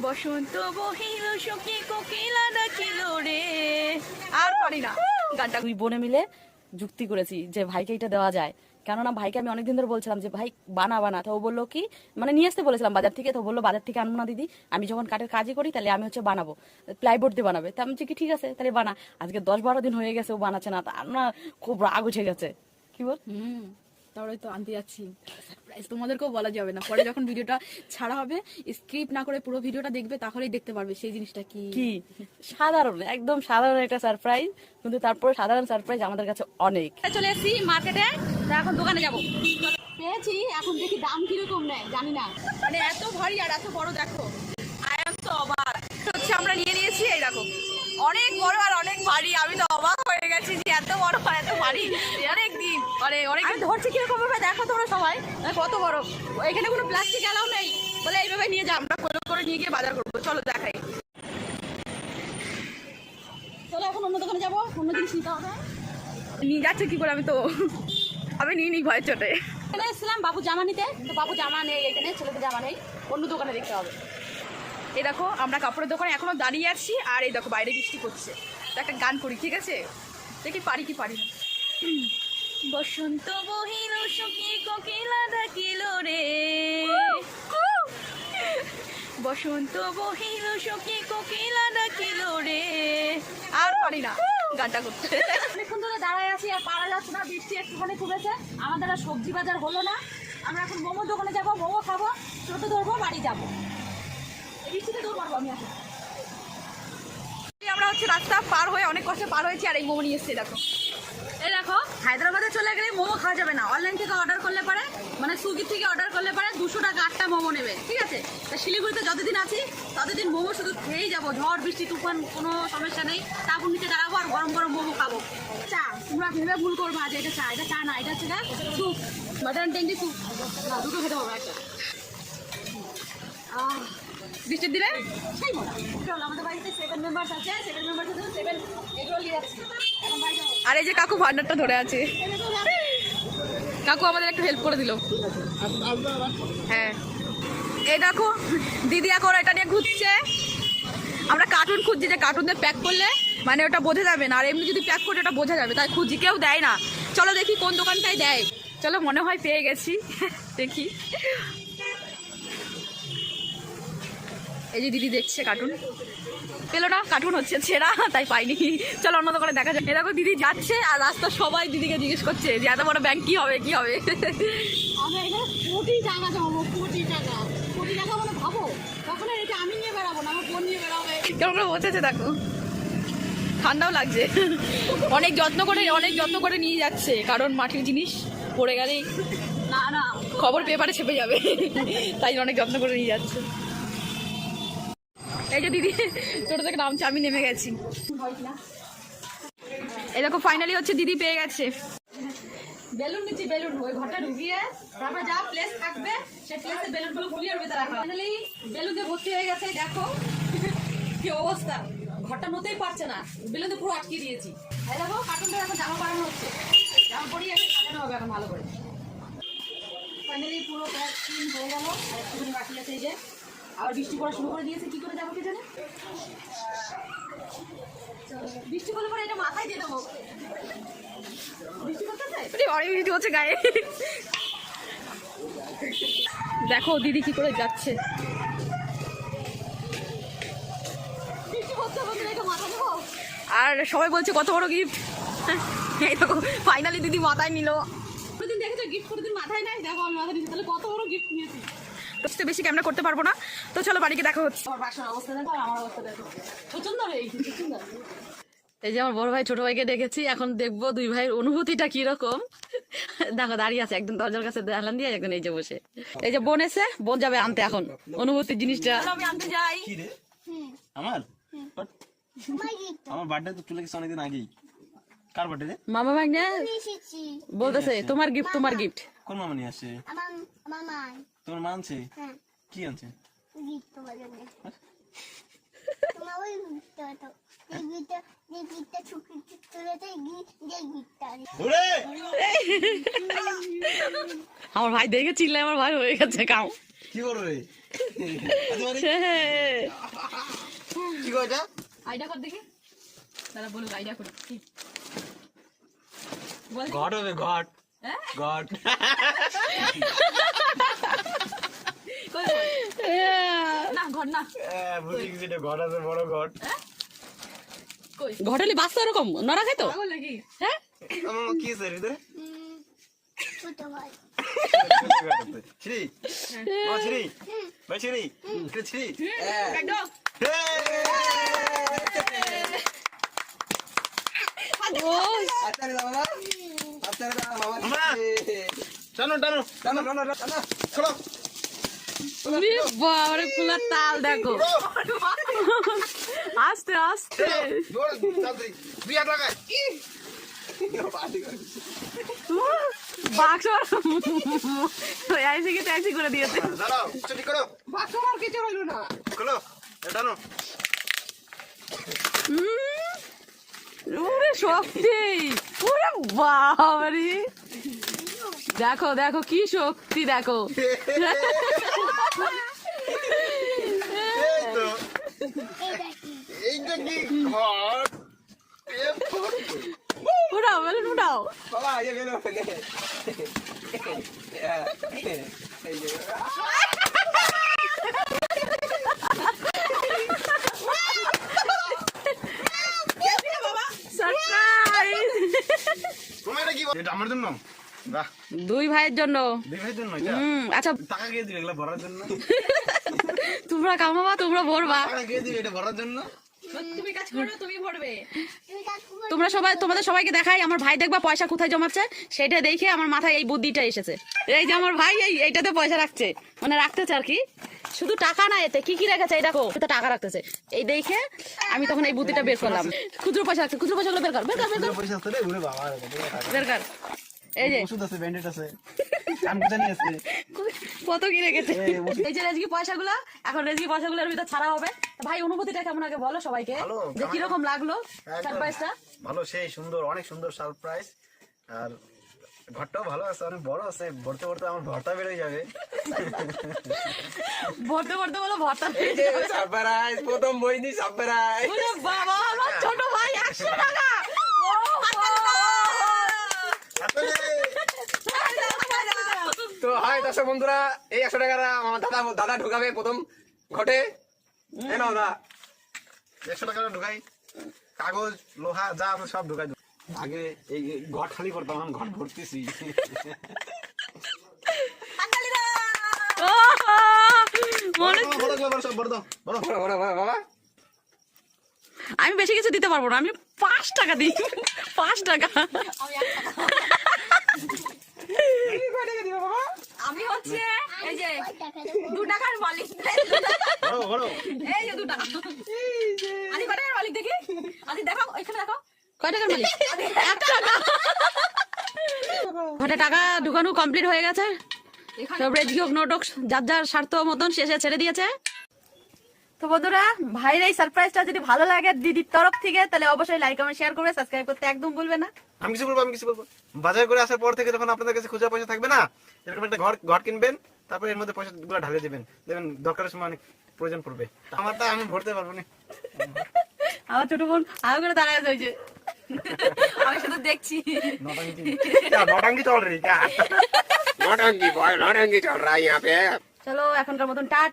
বসন্ত বহিল সখী কোকিলা ডাকিল রে। আর পারি না গানটা। দুই বোনে মিলে যুক্তি করেছি যে ভাইকে এটা দেওয়া যায়, কেননা ভাইকে আমি অনেকদিন ধরে বলছিলাম যে ভাই বানা তো ও বললো কি, মানে নিয়ে আসতে বলেছিলাম বাজার থেকে, তো বললো বাজার থেকে আনবো না দিদি, আমি যখন কাঠের কাজই করি তাহলে আমি বানাবো, প্লাইবোর্ড দিয়ে বানাবে। তা আমি কি ঠিক আছে তাহলে বানা। আজকে 10-12 দিন হয়ে গেছে ও বানাচ্ছে না, তার না খুব রাগ উঠে গেছে। কি বল? তাহলে তো আনতে যাচ্ছি সারপ্রাইজ, তোমাদেরকেও বলা যাবে না। পরে যখন ভিডিওটা ছাড়া হবে স্ক্রিপ্ট না করে পুরো ভিডিওটা দেখবে, তাহলেই দেখতে পারবে সেই জিনিসটা কি। কি সাধারণ, একদম সাধারণ একটা সারপ্রাইজ, কিন্তু তারপরে সাধারণ সারপ্রাইজ আমাদের কাছে অনেক। চলে এসেছি মার্কেটে, এখন দোকানে যাব। পেয়েছি, এখন দেখি দাম কিরকম নেয় জানি না, মানে এত ভারী আর এত বড়। দেখো আই এম তো অবাক হচ্ছে, আমরা নিয়ে নিয়েছি এই দেখো, অনেক বড় আর অনেক ভারী। আমি তো অবাক হয়ে গেছি যে এত বড় আর এত ভারী। অনেক দিন অনেক আমি ধরছি কিরকম ভাবে, দেখো তোমরা সবাই কত বড়। এখানে কোনো প্লাস্টিক এলাও নেই, বলে এইভাবে নিয়ে যাও। আমরা করে নিয়ে গিয়ে বাজার করবো, চলো দেখাই। চলো এখন অন্য দোকানে যাবো, অন্য জিনিস নিতে হবে। নিয়ে যাচ্ছে কি করে, আমি নিয়ে নিই ভয়ের চোটে। এখানে এসেছিলাম বাবু জামা নিতে, তো বাবু জামা নেই, এখানে ছেলেদের জামা নেই, অন্য দোকানে দেখতে হবে। এই দেখো আমরা কাপড়ের দোকানে এখনো দাঁড়িয়ে আছি, আর এই দেখো বাইরে বৃষ্টি পড়ছে। তো একটা গান করি, ঠিক আছে? দেখি পারি কি পারি না। বসন্ত বহিল সখী কোকিলা ডাকিল রে, বসন্ত বহিল সখী কোকিলা ডাকিল রে। আর পারি না গানটা করতে। অনেকক্ষণ ধরে দাঁড়ায় আছি আর পারা যাচ্ছে না, বৃষ্টি একটুখানি কমেছে। আমাদের আর সবজি বাজার হলো না, আমরা এখন মোমোর দোকানে যাবো, মোমো খাবো, টোটো ধরবো, বাড়ি যাবো। এই বৃষ্টিতে দৌড় মারবো আমি এখন। আমরা রাস্তা পার হয়ে অনেক কষ্টে পার হয়েছি, আর এই মোমো নিয়ে এসছি দেখো। এই দেখো, হায়দ্রাবাদে চলে গেলে মোমো খাওয়া যাবে না, অনলাইন থেকে অর্ডার করলে পারে, মানে সুইগি থেকে অর্ডার করলে পারে 200 টাকা 8টা মোমো নেবে, ঠিক আছে? তা শিলিগুড়িতে যতদিন আছি ততদিন মোমো শুধু খেয়েই যাবো, ঝড় বৃষ্টি তুফান কোনো সমস্যা নেই। তারপর নিচে দাঁড়াবো আর গরম গরম মোমো খাবো। চা তোমরা ভেবে ভুল করবো যে এটা চা না, এটা হচ্ছে স্যুপ, মাটন টেন্ডি স্যুপ। না, দুটো খেতে পারবো একটা। বৃষ্টির দিনে সেই মজা। চল, আমাদের বাড়িতে 7 মেম্বার্স আছে, 7 মেম্বার্স আছে, 7 এগুলো নিয়ে যাচ্ছি এখন বাড়ি যাবো। আর এই যে কাকু ভান্ডারটা ধরে আছে, কাকু আমাদের একটু হেল্প করে দিল। হ্যাঁ, এই দেখো দিদি এখন এটা নিয়ে ঘুরছে। আমরা কার্টুন খুঁজছি, যে কার্টুন দিয়ে প্যাক করলে মানে ওটা বোঝা যাবে না, আর এমনি যদি প্যাক করে ওটা বোঝা যাবে, তাই খুঁজি, কেউ দেয় না। চলো দেখি কোন দোকানটায় দেয়। চলো, মনে হয় পেয়ে গেছি, দেখি। এই যে দিদি দেখছে কার্টুন, পেলো না, কার্টুন হচ্ছে ছেঁড়া, তাই পাইনি। চলো অন্য দোকানে দেখা যায়। এরকম দিদি যাচ্ছে আর রাস্তা সবাই দিদিকে জিজ্ঞেস করছে যে এত বড় ব্যাংক কি হবে কি হবে। আমরা এখানে 40 টাকা জমাবো, 40 টাকা মানে ভাবো, তখন এটা আমি নিয়ে বেড়াবো না, আমার বোন নিয়ে বেড়াবে। কেমন করে বসেছে দেখো, ঠান্ডাও লাগছে। অনেক যত্ন করে নিয়ে যাচ্ছে, কারণ মাটির জিনিস পড়ে গেলেই না খবর পেপারে ছেপে যাবে, তাই অনেক যত্ন করে নিয়ে যাচ্ছে। এই যে দিদি ছোট থেকে নামছে, আমি নেমে গেছি। এই দেখো ফাইনালি দিদি পেয়ে গেছে। বেলুন নিচ্ছি, বেলুন ওই ঘরটা ঢুকিয়ে তারপরে যা প্লেস থাকবে সেই প্লেসে বেলুনগুলো ফুলিয়ে ভেতরে রাখা। ফাইনালি বেলুন দিয়ে ভর্তি হয়ে গেছে, দেখো কি অবস্থা, ঘরটা নতেই পারছে না, বেলুন দিয়ে পুরো আটকে দিয়েছি। এই দেখো কার্টুনটা এখন জামা বানানো হচ্ছে, জামা পরিয়ে এখন সাজানো হবে এখন ভালো করে। ফাইনালি পুরো ক্লিন হয়ে গেল, আর একটুখানি বাকি আছে। এই যে আবার বৃষ্টি পড়া শুরু করে দিয়েছে, কি করে যাবো কে জানে। বৃষ্টি পড়লে পরে এটা মাথায় দিয়ে দেবো। বৃষ্টি হচ্ছে গায়ে। দেখো দিদি কি করে যাচ্ছে। আর সবাই বলছে কত বড় গিফট। এই দেখো ফাইনালি দিদি মাথায় নিল। প্রতিদিন দেখেছো গিফট, প্রতিদিন মাথায় নাই, দেখো আমি মাথায় নিচ্ছি, তাহলে কত বড় গিফট নিয়েছি। তো বেশি ক্যামেরা করতে পারবো না, তো চলো বাড়িকে দেখা হচ্ছে। আমার বাসার অবস্থা দেখো, আমার অবস্থা দেখো, প্রচন্ড সুন্দর। এই যে আমার বড় ভাই ছোট ভাইকে দেখেছি, এখন দেখবো দুই ভাইয়ের অনুভূতিটা কিরকম। দেখো দাঁড়িয়ে আছে, একদম দরজার কাছে দাঁড়ান দিয়ে, একদম এই যে বসে। এই যে বোন এসে, বোন যাবে আনতে এখন অনুভূতির জিনিসটা। আমি আনতে যাই। আমার বার্থডে তো চলে গেছে অনেকদিন আগেই। কার বার্থডে রে? মামা ভাগ্নে বলতেছে তোমার গিফট, তোমার গিফট। কোন মামা নিয়ে আসছে? তোমার মা আনছে? কি আনছে? আমার ভাই দেখে চিল্লাই, আমার ভাই হয়ে গেছে কাউ। কি করবে? কি গো এটা? আইডিয়া কর দেখি, দাদা বলুক আইডিয়া করি কি বল। ঘট হবে ঘট। হ্যাঁ ঘট। কই বল? না ঘর না, বুঝি গেছি এটা ঘট আছে, বড় ঘট। কই ঘটালি বাচ্চা এরকম নড়া খাই তো পাগল নাকি? হ্যাঁ কি আছে এর ভিতরে? ছিরি ছিরি ভাই ছিরি এটা ছিরি। একদম ও টানো টানো টানো টানো টানো চলো। বাবারে ফুলার তাল দেখো, আস্তে আস্তে বাক্স ট্যাক্সি করে দিয়েছে। ওরে শক্তি, ওরে বাবারে, দেখো দেখো কি শক্তি দেখো। উঠাও বেলুন উঠাও। আমার জন্য বাহ, দুই ভাইয়ের জন্য। দুই ভাইয়ের জন্য এটা? আচ্ছা টাকা কে দিবে এগুলা ভরার জন্য? তোমরা কামাবা তোমরা ভরবা, টাকা কে দিবে এটা ভরার জন্য? তুমি কাজ করো, তুমি ভরবে। তোমরা সবাই তোমাদের সবাইকে দেখাই আমার ভাই দেখবা পয়সা কোথায় জমাচ্ছে, সেটা দেখে আমার মাথায় এই বুদ্ধিটা এসেছে। এই যে আমার ভাই এইটাতে পয়সা রাখছে, মানে রাখতেছে আর কি, শুধু টাকা না, এতে কি কি রেখেছে এই দেখো, এটা টাকা রাখতেছে। এই দেখে আমি তখন এই বুদ্ধিটা বের করলাম। খুচরো পয়সা রাখছে, খুচরো পয়সাগুলো বের কর বের কর বের কর পয়সা আছে রে, ওরে বাবা বের কর। এই যে ওষুধ আছে, ব্যান্ডেড আছে, আমদানি আছে। কত কি রেখেছে। এই যে রেজকি পয়সাগুলো, এখন রেজকি পয়সাগুলোর ভিতর ছাড়া হবে। তা ভাই অনুভূতিটা কেমন আগে বলো সবাইকে, ভালো, যে কিরকম লাগলো একদম সারপ্রাইজটা। ভালো, সেই সুন্দর, অনেক সুন্দর সারপ্রাইজ। আর ঘরটাও ভালো আছে, অনেক বড় আছে, ভরতে ভরতে আমার ভর্তা বেরোয় যাবে। ভরতে ভরতে বলো ভর্তা। সারপ্রাইজ, প্রথম বই নি সারপ্রাইজ। ওরে বাবা, আমার ছোট ভাই 100 টাকা। ও তো হাই দর্শক বন্ধুরা, এই 100 টাকাটা আমার দাদা ঢুকাবে প্রথম ঘটে। এই নাও দাদা, 100 টাকা ঢুকাই, কাগজ লোহা যা আছে সব ঢুকাই দেবো। আগে এই ঘর খালি করতাম, এখন ঘর ভরতেছি। মনে বাবা আমি বেশি কিছু দিতে পারবো না, আমি 5 টাকা দিই, 5 টাকা। আমি হচ্ছে এই যে 2 টাকার মালিক। এই যে 2 টাকা। আদি কত টাকার মালিক দেখি? আদি দেখো, এখানে দেখো। কয় টাকার মালিক? 1 টাকা। ঘটে টাকা ঢুকানো কমপ্লিট হয়ে গেছে, সব রেজকি হোক নোটক যার যার স্বার্থ মতন শেষে ছেড়ে দিয়েছে। তো বন্ধুরা, ভাইয়ের এই সারপ্রাইজটা যদি ভালো লাগে দিদির তরফ থেকে, তাহলে অবশ্যই লাইক কমেন্ট শেয়ার করবে, সাবস্ক্রাইব করতে একদম ভুলবে না। আমি কিছু বলবো। বাজার করে আসার পর থেকে যখন আপনাদের কাছে খুচরা পয়সা থাকবে না, এরকম একটা ঘর কিনবেন, তারপরে এর মধ্যে পয়সা গুলো ঢালে দিবেন, দেখবেন দরকারের সময় অনেক প্রয়োজন পড়বে। আমারটা আমি ভরতে পারবো না। আমার ছোট বোন আগে করে দাঁড়ায় হয়েছে, আমি শুধু দেখছি। নটাঙ্গি চল রে, नौटंकी बॉय नौटंकी चल रहा है यहाँ पे। চলো এখনকার মতন টাটা।